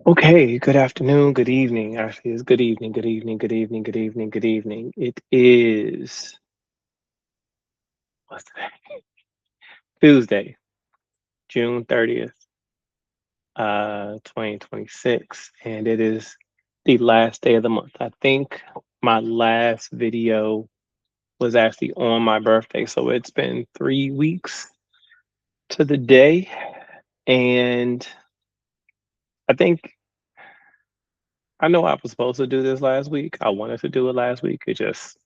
Okay, good afternoon, good evening. Actually, it's good evening, good evening, good evening, good evening, good evening. It is what's today? Tuesday, June 30th, 2026, and it is the last day of the month. I think my last video was actually on my birthday, so it's been 3 weeks to the day, and I think I know I was supposed to do this last week. I wanted to do it last week. It just,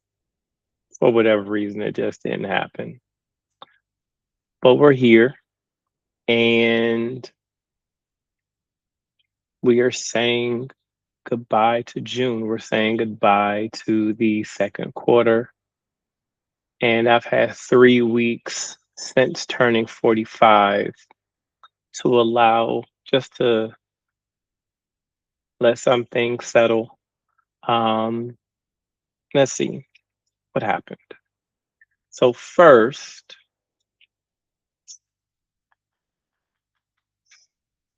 for whatever reason, it just didn't happen. But we're here and we are saying goodbye to June. We're saying goodbye to the second quarter. And I've had 3 weeks since turning 45 to allow just to let some things settle. Um, let's see what happened. So,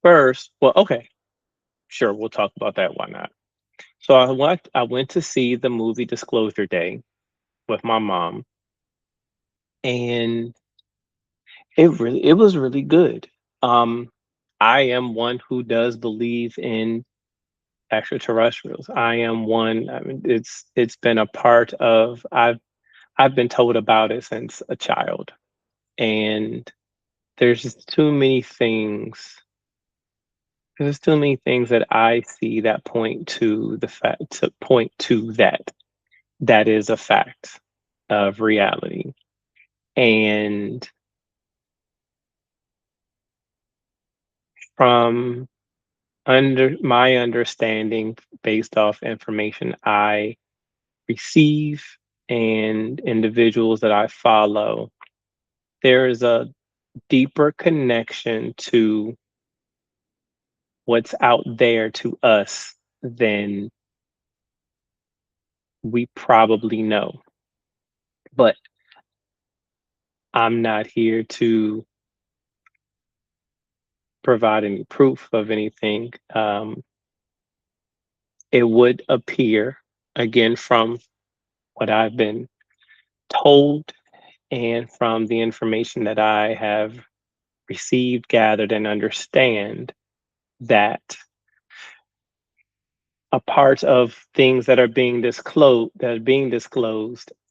well, okay, sure, we'll talk about that. Why not? So, I went to see the movie Disclosure Day with my mom, and it was really good. Um, I am one who does believe in extraterrestrials. I am one. I mean, it's been a part of. I've been told about it since a child, and there's just too many things. There's too many things that I see that point to the fact to point to that is a fact of reality. And from under my understanding, based off information I receive and individuals that I follow, there is a deeper connection to what's out there to us than we probably know. But I'm not here to provide any proof of anything. It would appear, again, from what I've been told and from the information that I have received, gathered, and understand, that a part of things that are being disclosed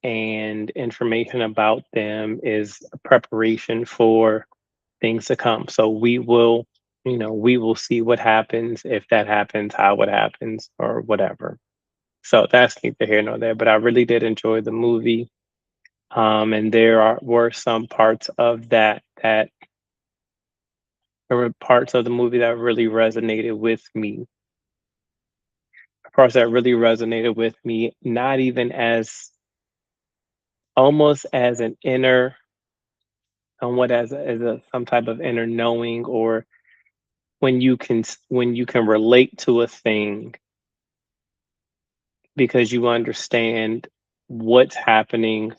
and information about them is a preparation for things to come. So we will see what happens, if that happens, how it happens, or whatever. So that's neither here nor there. But I really did enjoy the movie. And were some parts of that there were parts of the movie that really resonated with me. Parts that really resonated with me, not even as almost as an inner, somewhat as a some type of inner knowing, or when you can relate to a thing because you understand what's happening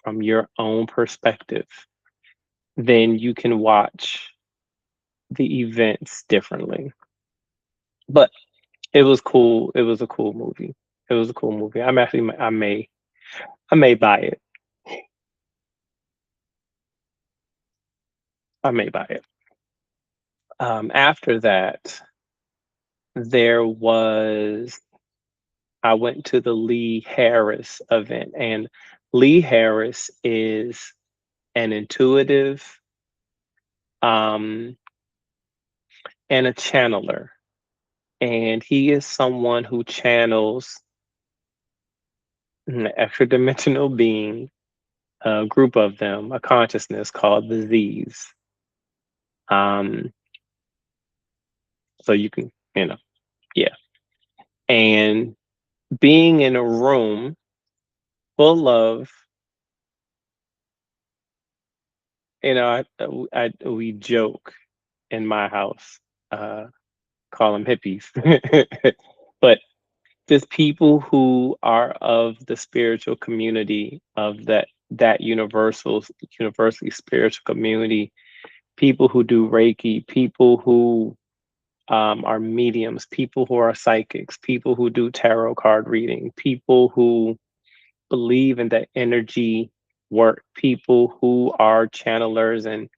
from your own perspective, then you can watch the events differently. But it was cool. It was a cool movie. It was a cool movie. I may buy it. I may buy it. After that, there was I went to the Lee Harris event, and Lee Harris is an intuitive, um, and a channeler, and he is someone who channels an extra dimensional being, a group of them, a consciousness called the Z's. Um, so you can, yeah. And being in a room full of, we joke in my house, uh, call them hippies, but just people who are of the spiritual community of that universally spiritual community, people who do Reiki, people who are mediums, people who are psychics, people who do tarot card reading, people who believe in the energy work, people who are channelers and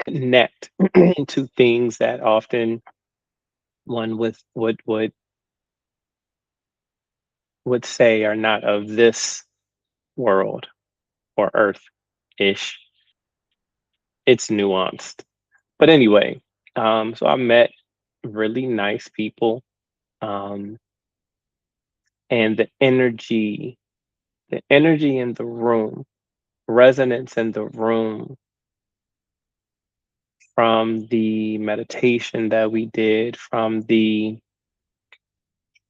connect to things that often one would say are not of this world or earth ish. It's nuanced. But anyway, so I met really nice people, um, and the energy in the room, resonance in the room from the meditation that we did, from the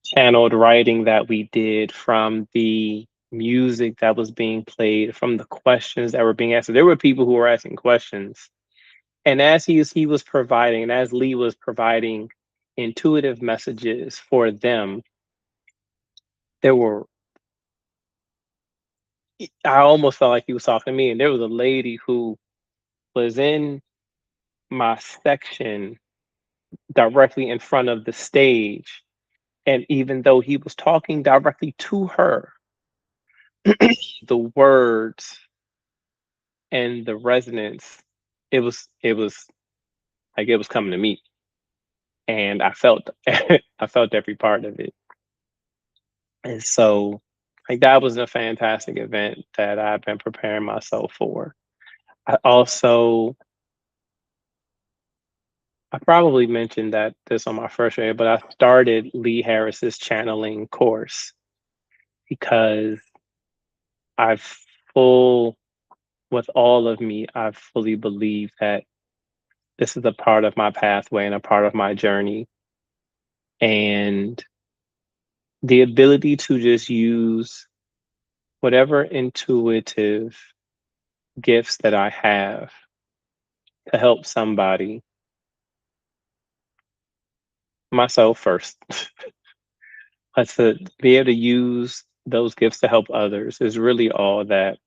channeled writing that we did, from the music that was being played, from the questions that were being asked. So there were people who were asking questions. And as he was providing, and as Lee was providing intuitive messages for them, there were I almost felt like he was talking to me. And there was a lady who was in my section directly in front of the stage. And even though he was talking directly to her, the words and the resonance, it was like it was coming to me. And I felt I felt every part of it. And so like that was a fantastic event that I've been preparing myself for. I also I probably mentioned that this on my first day, but I started Lee Harris's channeling course because I've full with all of me, I fully believe that this is a part of my pathway and a part of my journey. And the ability to just use whatever intuitive gifts that I have to help somebody, myself first, but to be able to use those gifts to help others is really all that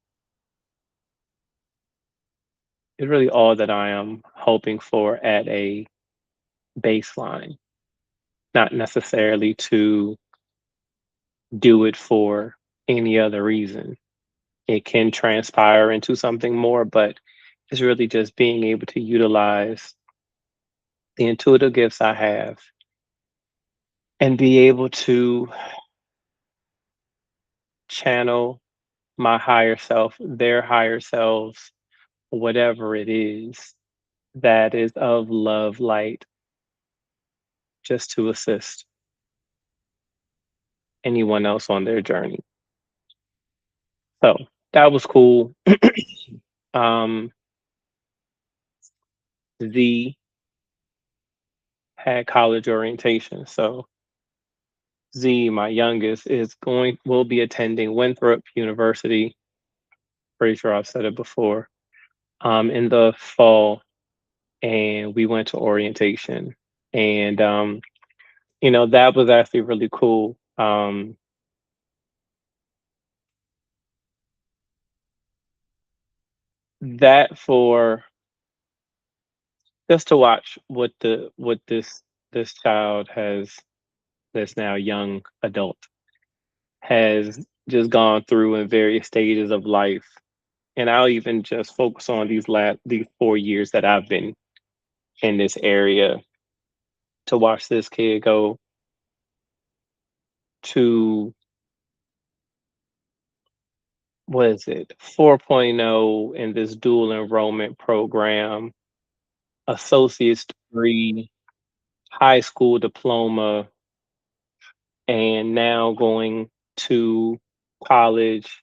I am hoping for at a baseline, not necessarily to do it for any other reason. It can transpire into something more, but it's really just being able to utilize the intuitive gifts I have and be able to channel my higher self, their higher selves, whatever it is that is of love, light, just to assist anyone else on their journey. So that was cool. um, Z had college orientation. So Z, my youngest, will be attending Winthrop University. Pretty sure I've said it before. In the fall, and we went to orientation, and that was actually really cool. That for just to watch what this child has, this now young adult, has just gone through in various stages of life. And I'll even just focus on these 4 years that I've been in this area, to watch this kid go to, what is it, 4.0 in this dual enrollment program, associate's degree, high school diploma, and now going to college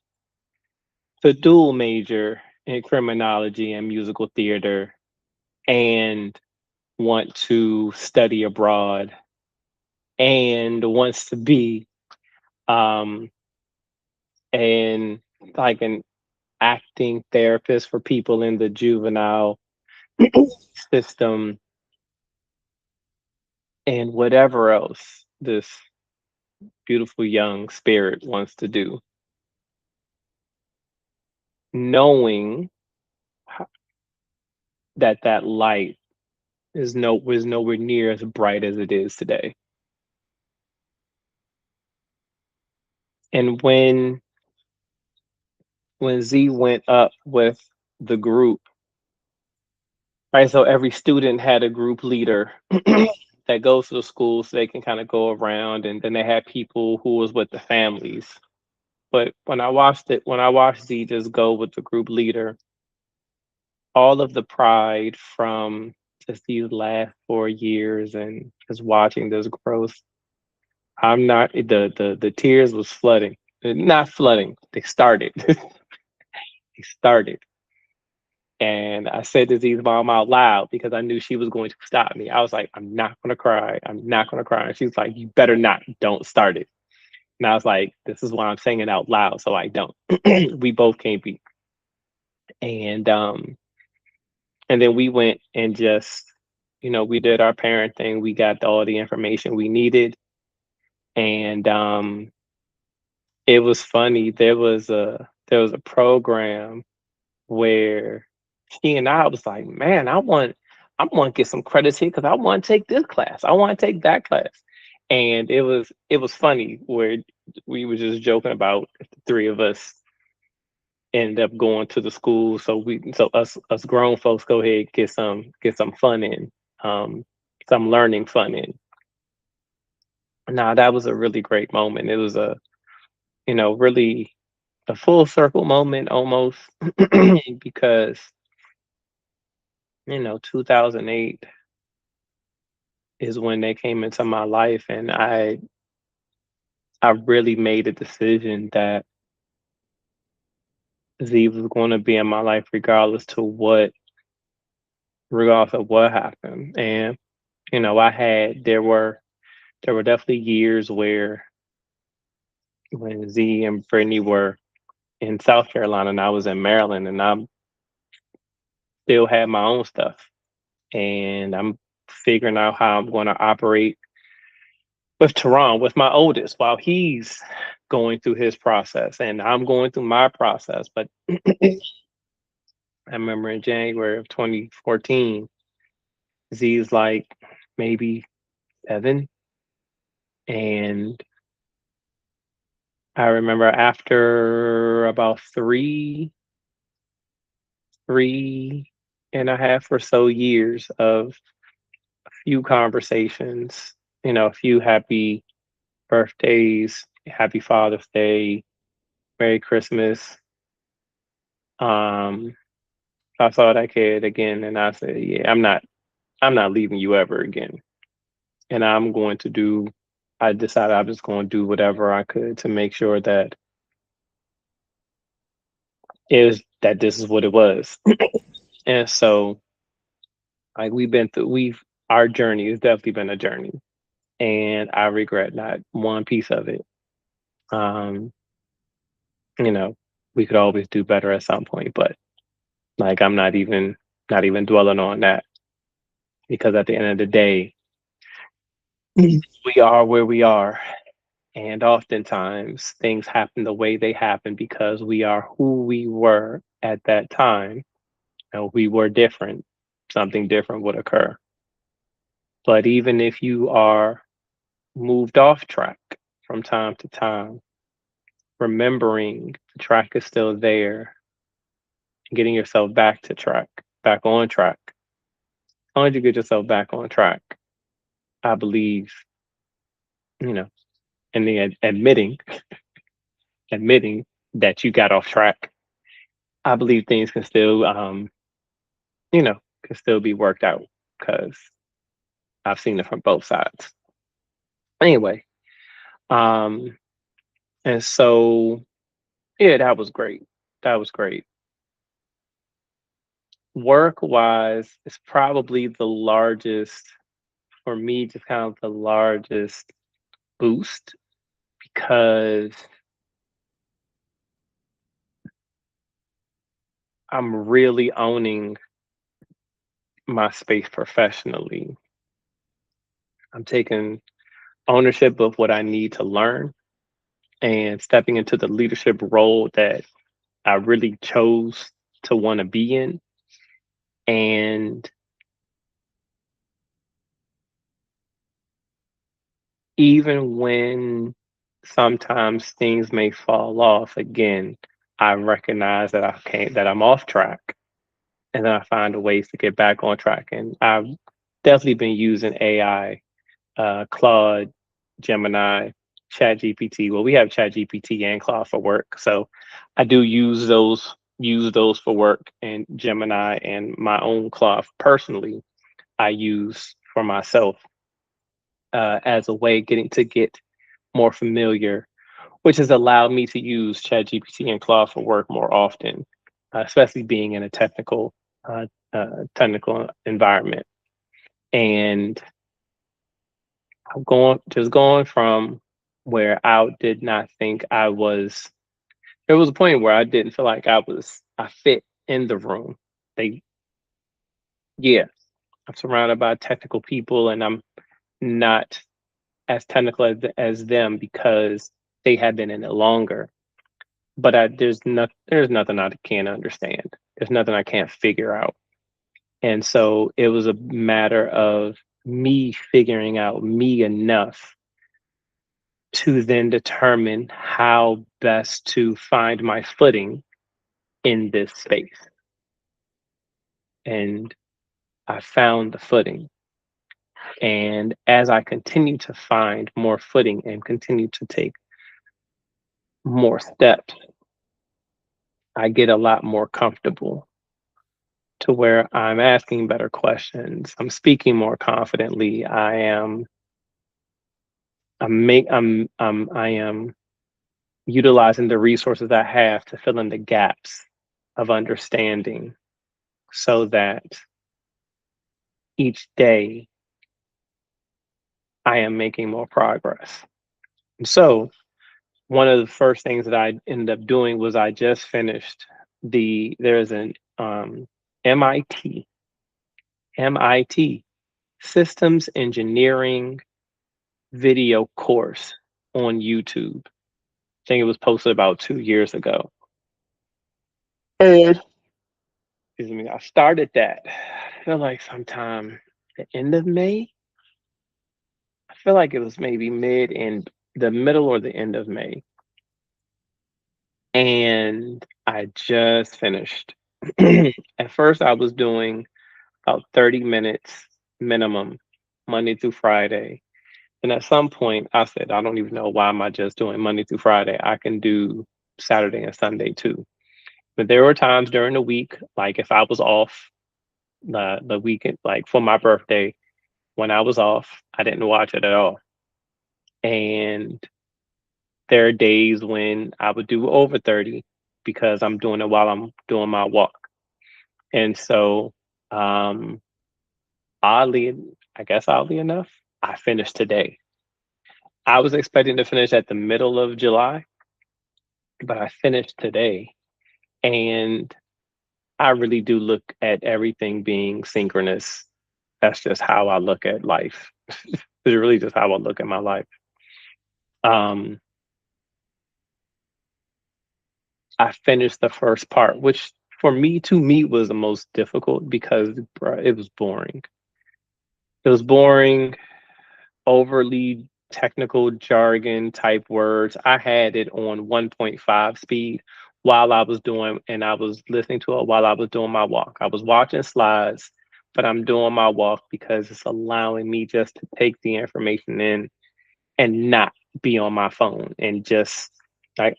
to dual major in criminology and musical theater, and want to study abroad, and wants to be um and like an acting therapist for people in the juvenile system, and whatever else this beautiful young spirit wants to do, knowing that that light is nowhere near as bright as it is today. And when Z went up with the group, right? So every student had a group leader that goes to the school so they can kind of go around, and then they had people who was with the families. But when I watched Z just go with the group leader, all of the pride from just these last 4 years and just watching this growth, I'm not the tears was flooding. Not flooding, they started. They started. And I said to Z's mom out loud because I knew she was going to stop me. I was like, I'm not gonna cry. I'm not gonna cry. And she was like, you better not. Don't start it. And I was like, this is why I'm saying it out loud, so I don't. We both can't be. And and then we went and just, we did our parent thing. We got all the information we needed. And it was funny. There was a program where she and I was like, man, I want to get some credits here because I want to take this class. I want to take that class. And it was funny where we were just joking about the three of us end up going to the school. So us grown folks go ahead get some fun in, um, some learning fun in. Now that was a really great moment. It was really a full circle moment almost because 2008 is when they came into my life, and I really made a decision that Z was going to be in my life regardless of what happened. And I had there were definitely years where when Z and Brittany were in South Carolina and I was in Maryland, and I still had my own stuff, and I'm figuring out how I'm going to operate with Tehran, with my oldest, while he's going through his process and I'm going through my process. But I remember in January of 2014, Z's like maybe 7. And I remember after about three and a half or so years of a few conversations, a few happy birthdays, happy Father's Day, Merry Christmas. Um, I saw that kid again and I said, yeah, I'm not leaving you ever again. And I decided I was going to do whatever I could to make sure that this is what it was. And so like our journey has definitely been a journey, and I regret not one piece of it. Um, you know, we could always do better at some point, but like I'm not even dwelling on that because at the end of the day, we are where we are. And oftentimes things happen the way they happen because we are who we were at that time. And we were different, something different would occur. But even if you are moved off track from time to time, remembering the track is still there, getting yourself back to track, back on track. As long as you get yourself back on track, I believe, you know, and the admitting that you got off track, I believe things can still, can still be worked out because I've seen it from both sides. Anyway, um, and so yeah, that was great. That was great. Work wise, it's probably the largest for me, just kind of the largest boost because I'm really owning my space professionally. I'm taking ownership of what I need to learn and stepping into the leadership role that I really chose to want to be in. And even when sometimes things may fall off, again, I recognize that that I'm off track, and then I find ways to get back on track. And I've definitely been using AI, Claude, Gemini, ChatGPT. Well, we have ChatGPT and Claude for work, so I do use those for work, and Gemini and my own Claude personally I use for myself, as a way get more familiar, which has allowed me to use ChatGPT and Claude for work more often, especially being in a technical environment. And I'm going from where I did not think I was. There was a point where I didn't feel like I fit in the room. They, yeah, I'm surrounded by technical people, and I'm not as technical as them because they have been in it longer. But there's nothing I can't understand. There's nothing I can't figure out. And so it was a matter of me figuring out me enough to then determine how best to find my footing in this space. And I found the footing. And as I continue to find more footing and continue to take more steps, I get a lot more comfortable to where I'm asking better questions. I'm speaking more confidently. I am utilizing the resources I have to fill in the gaps of understanding so that each day I am making more progress. And so one of the first things that I ended up doing was I just finished there's an MIT MIT systems engineering video course on YouTube. I think it was posted about 2 years ago. And excuse me, I started that. I feel like sometime the end of May. I feel like it was maybe mid and the middle or the end of May. And I just finished. At first, I was doing about 30 minutes minimum, Monday through Friday. And at some point, I said, I don't even know why am I just doing Monday through Friday. I can do Saturday and Sunday too. But there were times during the week, like if I was off the weekend, like for my birthday, when I was off, I didn't watch it at all. And there are days when I would do over 30 because I'm doing it while I'm doing my walk. And so, um, oddly, I guess oddly enough, I finished today. I was expecting to finish at the middle of July, but I finished today. And I really do look at everything being synchronous. That's just how I look at life. It's really just how I look at my life. Um, I finished the first part, which for me to me was the most difficult because bruh, it was boring. It was boring, overly technical jargon type words. I had it on 1.5 speed while I was doing, and I was listening to it while I was doing my walk. I was watching slides, but I'm doing my walk because it's allowing me just to take the information in and not be on my phone and just like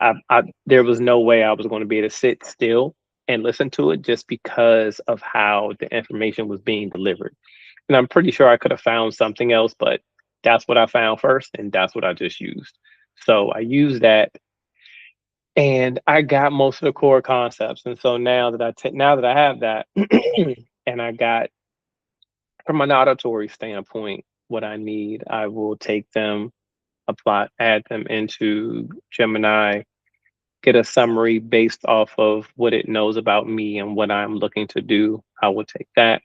there was no way I was going to be able to sit still and listen to it just because of how the information was being delivered. And I'm pretty sure I could have found something else, but that's what I found first, and that's what I just used. So I used that, and I got most of the core concepts. And so now that I have that, and I got from an auditory standpoint what I need, I will take them, add them into Gemini, get a summary based off of what it knows about me and what I'm looking to do. I will take that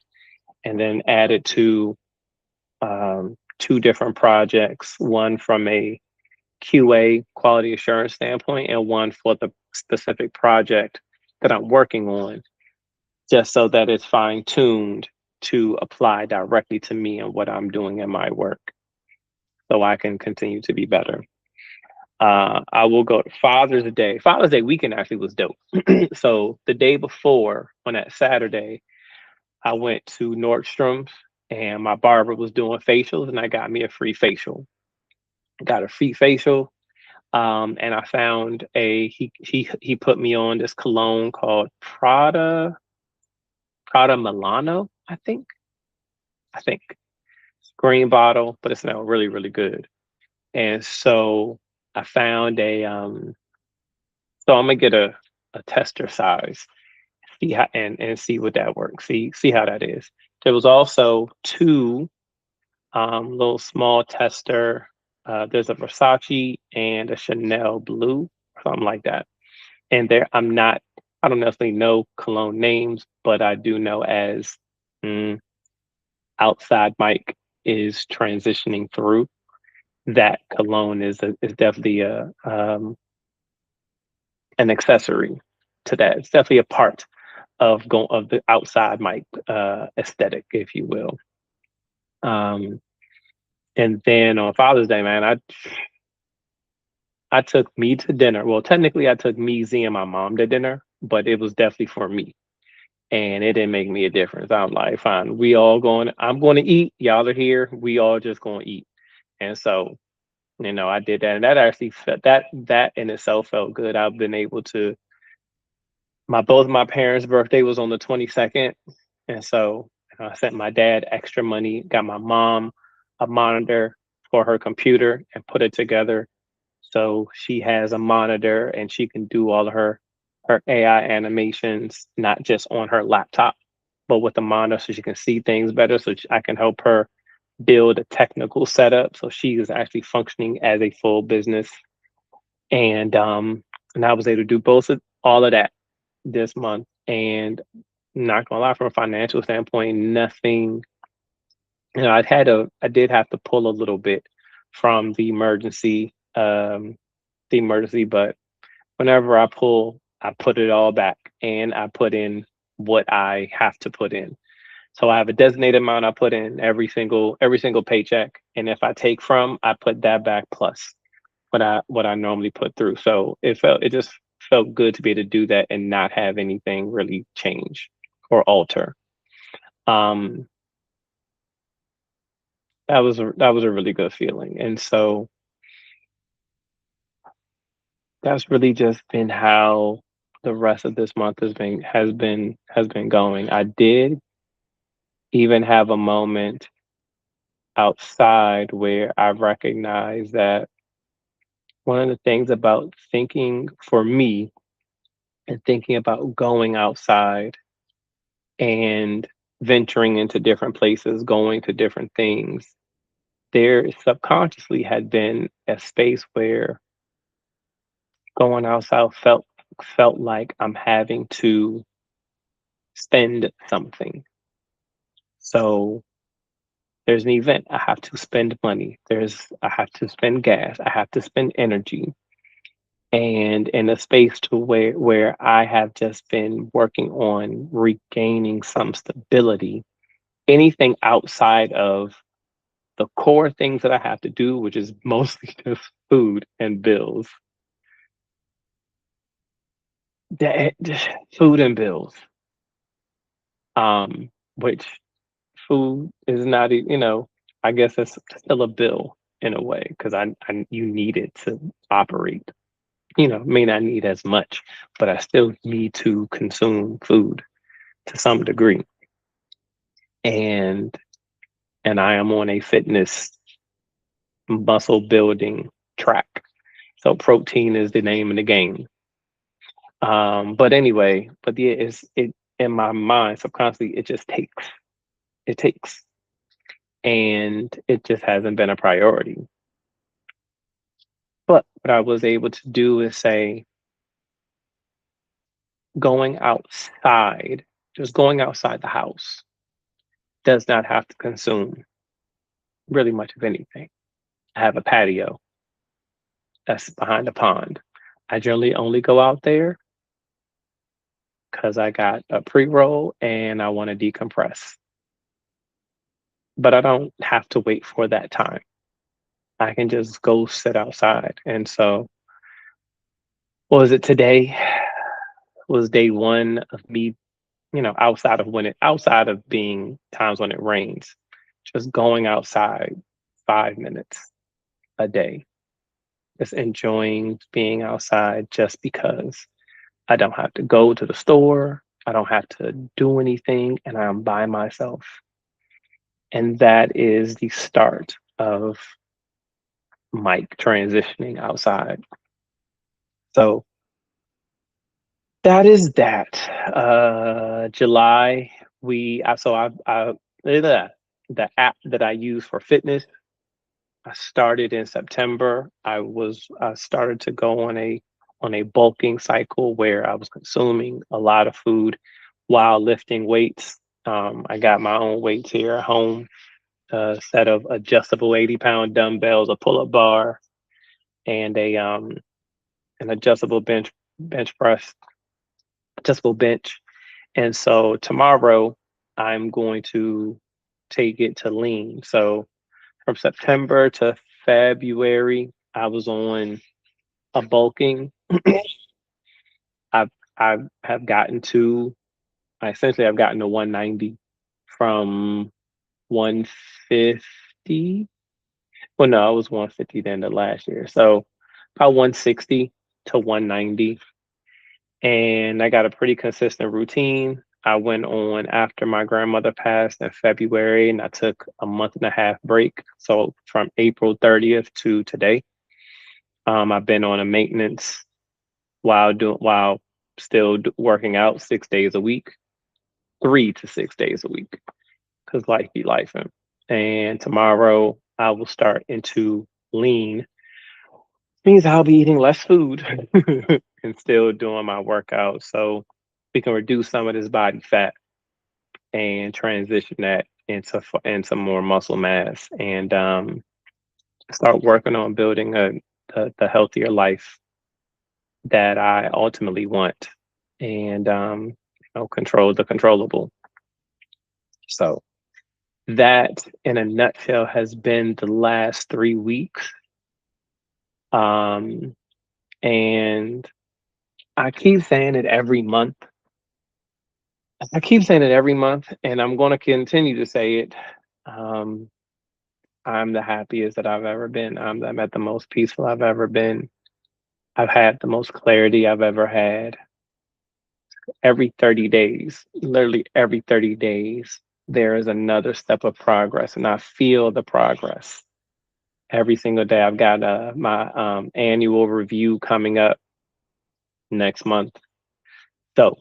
and then add it to two different projects, one from a QA quality assurance standpoint and one for the specific project that I'm working on, just so that it's fine tuned to apply directly to me and what I'm doing in my work. so I can continue to be better. I will go to Father's Day. Father's Day weekend actually was dope. So the day before, on that Saturday, I went to Nordstrom's and my barber was doing facials, and I got me a free facial. Got a free facial, and I found he put me on this cologne called Prada Milano, I think green bottle, but it smelled really really good. And so I found so I'm gonna get a tester size, see how and see what that works. See how that is. There was also two little small tester. There's a Versace and a Chanel blue, something like that. And there, I don't necessarily know cologne names, but I do know as mm, Outside Mike is transitioning through. That cologne is definitely an accessory to that. It's definitely a part of the Outside Mike aesthetic, if you will. Um, and then on Father's Day, man, I took me to dinner. Well, technically, I took me, Z, and my mom to dinner, but it was definitely for me, and it didn't make me a difference. I'm like, fine, we all going. I'm going to eat. Y'all are here. We all just going to eat. And so, I did that, and that actually that in itself felt good. I've been able to. My both my parents' birthday was on the 22nd, and so I sent my dad extra money. Got my mom a monitor for her computer and put it together so she has a monitor and she can do all of her AI animations, not just on her laptop, but with the monitor so she can see things better. So I can help her build a technical setup so she is actually functioning as a full business. And I was able to do all of that this month. And not gonna lie, from a financial standpoint, nothing. I did have to pull a little bit from the emergency, but whenever I pull, I put it all back and I put in what I have to put in. So I have a designated amount I put in every single paycheck, and if I take from, I put that back plus what I normally put through. So it just felt good to be able to do that and not have anything really change or alter. Um, that was a really good feeling, and so that's really just been how the rest of this month has been going. I did even have a moment outside where I recognized that one of the things about thinking for me and thinking about going outside and venturing into different places, going to different things, there subconsciously had been a space where going outside felt like I'm having to spend something. So there's an event, I have to spend money. I have to spend gas, I have to spend energy. And in a space to where I have just been working on regaining some stability, anything outside of the core things that I have to do, which is mostly just food and bills. That food and bills. Which food is not, I guess it's still a bill in a way because you need it to operate. May not need as much, but I still need to consume food to some degree. And and I am on a fitness muscle building track. So protein is the name of the game. But anyway, but yeah, it in my mind subconsciously it takes, and it just hasn't been a priority. But what I was able to do is say going outside, just going outside the house does not have to consume really much of anything. I have a patio that's behind a pond. I generally only go out there because I got a pre-roll and I want to decompress. But I don't have to wait for that time. I can just go sit outside. And so, what was it today? Was day one of me, outside of being times when it rains, just going outside 5 minutes a day, just enjoying being outside just because I don't have to go to the store. I don't have to do anything, and I'm by myself. And that is the start of Mike transitioning outside. So that is that. July, we so the the app that I use for fitness, I started in September. I started to go on a bulking cycle where I was consuming a lot of food while lifting weights. I got my own weights here at home, a set of adjustable 80-pound dumbbells, a pull-up bar, and a an adjustable bench press, adjustable bench. And so tomorrow I'm going to take it to lean. So from September to February, I was on a bulking. I've I've gotten to I've gotten to 190 from 150. Well, no, I was 150 the end of last year. So about 160 to 190. And I got a pretty consistent routine. I went on after my grandmother passed in February, and I took a month and a half break. So from April 30th to today, I've been on a maintenance while still working out 6 days a week, 3 to 6 days a week, because life be life. And tomorrow I will start into lean. Means I'll be eating less food and still doing my workout, so we can reduce some of this body fat and transition that into more muscle mass, and start working on building the healthier life that I ultimately want, and control the controllable. So that, in a nutshell, has been the last 3 weeks. Um, and I keep saying it every month. I keep saying it every month, and I'm going to continue to say it. Um, I'm the happiest that I've ever been. I'm at the most peaceful I've ever been. I've had the most clarity I've ever had. Every 30 days, literally every 30 days, there is another step of progress, and I feel the progress every single day. I've got my annual review coming up next month. So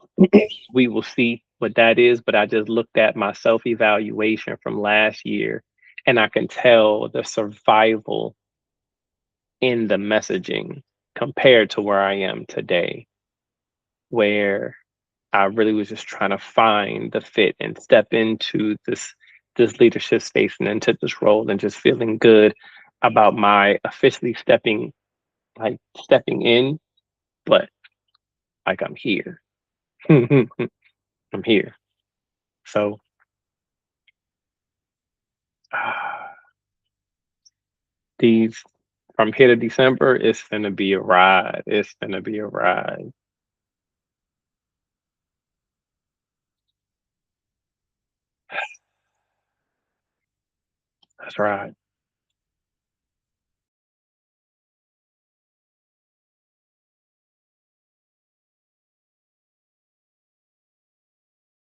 we will see what that is. But I just looked at my self evaluation from last year, and I can tell the survival in the messaging compared to where I am today, where I really was just trying to find the fit and step into this leadership space and into this role, and just feeling good about my officially stepping in, but like I'm here. I'm here. So these from here to December, it's gonna be a ride. It's gonna be a ride. That's right.